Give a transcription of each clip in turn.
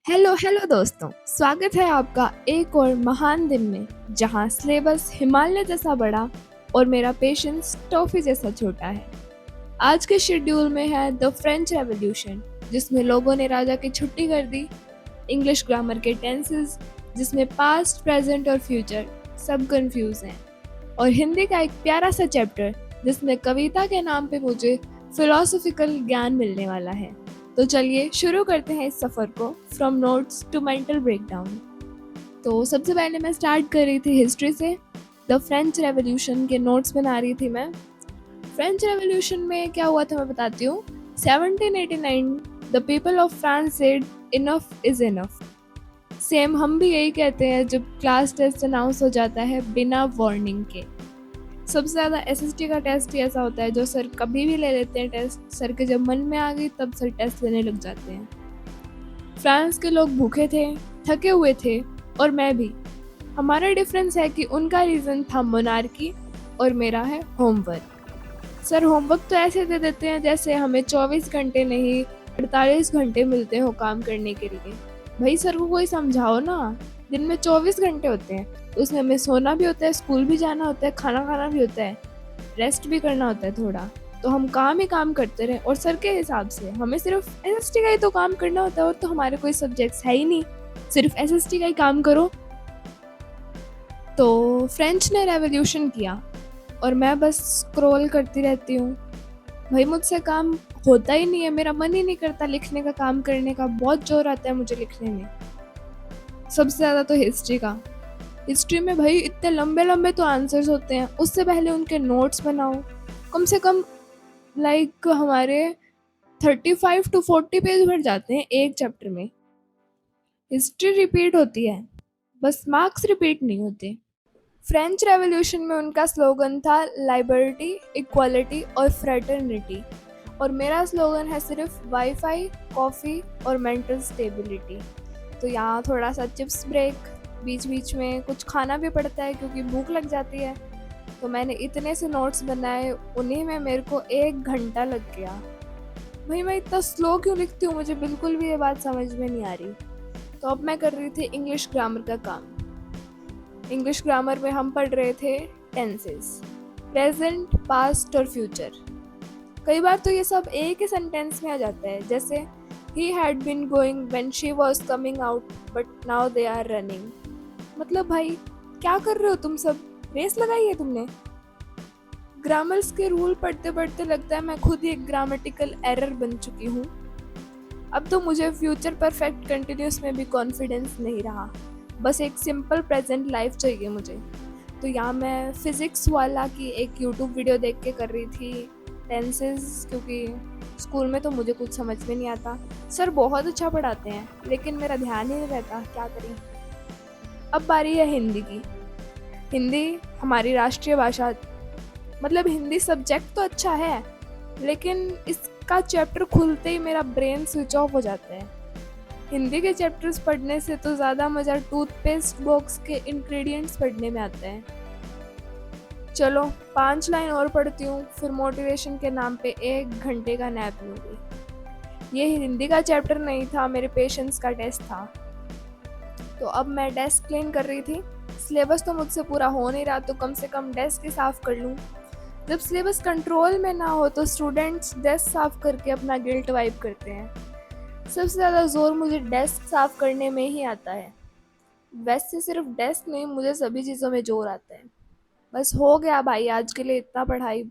Hello hello दोस्तों, स्वागत है आपका एक और महान दिन में जहां सिलेबस हिमालय जैसा बड़ा और मेरा पेशेंस टॉफी जैसा छोटा है। आज के शेड्यूल में है द फ्रेंच रेवोल्यूशन, जिसमें लोगों ने राजा की छुट्टी कर दी। इंग्लिश ग्रामर के टेंसेस, जिसमें पास्ट, प्रेजेंट और फ्यूचर सब कंफ्यूज हैं। और हिंदी का एक प्यारा सा चैप्टर जिसमें कविता के नाम पे मुझे फिलोसॉफिकल ज्ञान मिलने वाला है। तो चलिए शुरू करते हैं इस सफ़र को, from notes to mental breakdown. तो सबसे पहले मैं स्टार्ट कर रही थी हिस्ट्री से। द फ्रेंच रेवोल्यूशन के नोट्स बना रही थी मैं। फ्रेंच रेवोल्यूशन में क्या हुआ था मैं बताती हूँ। 1789 the people of France said enough is enough. Same हम भी यही कहते हैं जब क्लास टेस्ट अनाउंस हो जाता है बिना वार्निंग के। सबसे ज़्यादा एसएसटी का टेस्ट ही ऐसा होता है जो सर कभी भी ले लेते हैं टेस्ट। सर के जब मन में आ गई तब सर टेस्ट लेने लग जाते हैं। फ्रांस के लोग भूखे थे, थके हुए थे, और मैं भी। हमारा डिफरेंस है कि उनका रीज़न था मोनार्की और मेरा है होमवर्क। सर होमवर्क तो ऐसे दे देते हैं जैसे हमें 24 घंटे नहीं 48 घंटे मिलते हो काम करने के लिए। भाई सर को कोई समझाओ ना। दिन में 24 घंटे होते हैं, उसमें हमें सोना भी होता है, स्कूल भी जाना होता है, खाना खाना भी होता है, रेस्ट भी करना होता है थोड़ा। तो हम काम ही काम करते रहे। और सर के हिसाब से हमें सिर्फ एसएसटी का ही तो काम करना होता है, और तो हमारे कोई सब्जेक्ट्स है ही नहीं, सिर्फ एसएसटी का ही काम करो। तो फ्रेंच ने रेवोल्यूशन किया और मैं बस स्क्रॉल करती रहती हूँ। भाई मुझसे काम होता ही नहीं है, मेरा मन ही नहीं करता लिखने का, काम करने का बहुत जोर आता है मुझे लिखने में। सबसे ज़्यादा तो हिस्ट्री का। हिस्ट्री में भाई इतने लंबे लंबे तो आंसर्स होते हैं, उससे पहले उनके नोट्स बनाओ। कम से कम हमारे 35 टू 40 पेज भर जाते हैं एक चैप्टर में। हिस्ट्री रिपीट होती है, बस मार्क्स रिपीट नहीं होते। फ्रेंच रेवोल्यूशन में उनका स्लोगन था लिबर्टी, इक्वालिटी और फ्रेटर्निटी, और मेरा स्लोगन है सिर्फ वाईफाई, कॉफ़ी और मेंटल स्टेबिलिटी। तो यहाँ थोड़ा सा चिप्स ब्रेक, बीच बीच में कुछ खाना भी पड़ता है क्योंकि भूख लग जाती है। तो मैंने इतने से नोट्स बनाए, उन्हीं में मेरे को 1 घंटा लग गया। भाई मैं इतना स्लो क्यों लिखती हूँ, मुझे बिल्कुल भी ये बात समझ में नहीं आ रही। तो अब मैं कर रही थी इंग्लिश ग्रामर का काम। इंग्लिश ग्रामर में हम पढ़ रहे थे टेंसेस, प्रेजेंट, पास्ट और फ्यूचर। कई बार तो ये सब एक ही सेंटेंस में आ जाता है, जैसे he had been going when she was coming out but now they are running। मतलब भाई क्या कर रहे हो तुम सब, रेस लगाई है तुमने। ग्रामर्स के रूल पढ़ते पढ़ते लगता है मैं खुद ही एक ग्रामेटिकल एरर बन चुकी हूँ। अब तो मुझे फ्यूचर परफेक्ट कंटिन्यूस में भी कॉन्फिडेंस नहीं रहा, बस एक सिंपल प्रेजेंट लाइफ चाहिए मुझे। तो यहाँ मैं फिज़िक्स वाला की एक यूट्यूब वीडियो देख के कर रही थी टेंसेस, क्योंकि स्कूल में तो मुझे कुछ समझ में नहीं आता। सर बहुत अच्छा पढ़ाते हैं लेकिन मेरा ध्यान ही नहीं रहता, क्या करें। अब बारी है हिंदी की। हिंदी हमारी राष्ट्रीय भाषा, मतलब हिंदी सब्जेक्ट तो अच्छा है, लेकिन इसका चैप्टर खुलते ही मेरा ब्रेन स्विच ऑफ हो जाता है। हिंदी के चैप्टर्स पढ़ने से तो ज़्यादा मज़ा टूथपेस्ट बॉक्स के इंग्रेडिएंट्स पढ़ने में आता है। चलो 5 लाइन और पढ़ती हूँ, फिर मोटिवेशन के नाम पे 1 घंटे का नैप लूँगी। ये हिंदी का चैप्टर नहीं था, मेरे पेशेंस का टेस्ट था। तो अब मैं डेस्क क्लीन कर रही थी। सिलेबस तो मुझसे पूरा हो नहीं रहा, तो कम से कम डेस्क ही साफ़ कर लूँ। जब सिलेबस कंट्रोल में ना हो तो स्टूडेंट्स डेस्क साफ़ करके अपना गिल्ट वाइप करते हैं। सबसे ज़्यादा ज़ोर मुझे डेस्क साफ़ करने में ही आता है। वैसे सिर्फ डेस्क नहीं, मुझे सभी चीज़ों में ज़ोर आता है। बस हो गया भाई, आज के लिए इतना पढ़ाई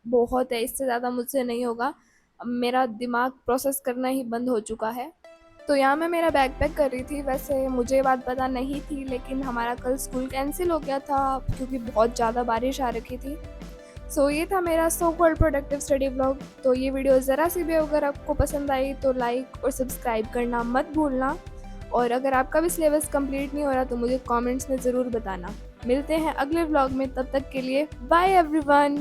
बहुत है, इससे ज़्यादा मुझसे नहीं होगा। अब मेरा दिमाग प्रोसेस करना ही बंद हो चुका है। तो यहाँ मैं मेरा बैग पैक कर रही थी। वैसे मुझे बात पता नहीं थी, लेकिन हमारा कल स्कूल कैंसिल हो गया था क्योंकि बहुत ज़्यादा बारिश आ रखी थी। सो ये था मेरा so called productive study blog. तो ये वीडियो ज़रा सी भी अगर आपको पसंद आई तो लाइक और सब्सक्राइब करना मत भूलना। और अगर आपका भी सिलेबस कंप्लीट नहीं हो रहा तो मुझे कमेंट्स में ज़रूर बताना। मिलते हैं अगले व्लॉग में, तब तक के लिए बाय एवरीवन।